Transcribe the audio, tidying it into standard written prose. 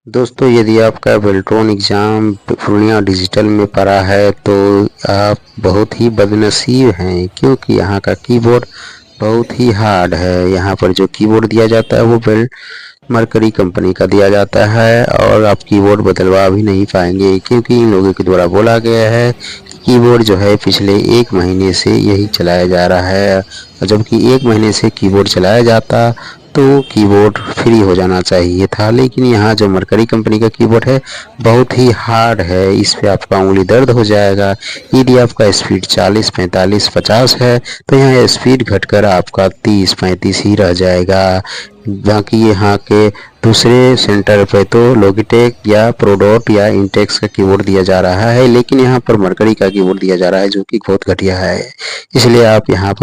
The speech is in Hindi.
दोस्तों, यदि आपका बेल्ट्रॉन एग्ज़ाम पूर्णिया डिजिटल में पड़ा है तो आप बहुत ही बदनसीब हैं, क्योंकि यहाँ का कीबोर्ड बहुत ही हार्ड है। यहाँ पर जो कीबोर्ड दिया जाता है वो मरकरी कंपनी का दिया जाता है और आप कीबोर्ड बदलवा भी नहीं पाएंगे, क्योंकि इन लोगों के द्वारा बोला गया है कि कीबोर्ड जो है पिछले 1 महीने से यही चलाया जा रहा है। जबकि 1 महीने से कीबोर्ड चलाया जाता तो कीबोर्ड फ्री हो जाना चाहिए था, लेकिन यहाँ जो मरकरी कंपनी का कीबोर्ड है बहुत ही हार्ड है। इस पे आपका उंगली दर्द हो जाएगा। यदि आपका स्पीड 40, 45, 50 है तो यहाँ स्पीड घटकर आपका 30, 35 ही रह जाएगा। बाकी यहाँ के दूसरे सेंटर पे तो लॉगिटेक या प्रोडोट या इंटेक्स का कीबोर्ड दिया जा रहा है, लेकिन यहाँ पर मरकरी का कीबोर्ड दिया जा रहा है जो कि बहुत घटिया है। इसलिए आप यहाँ पर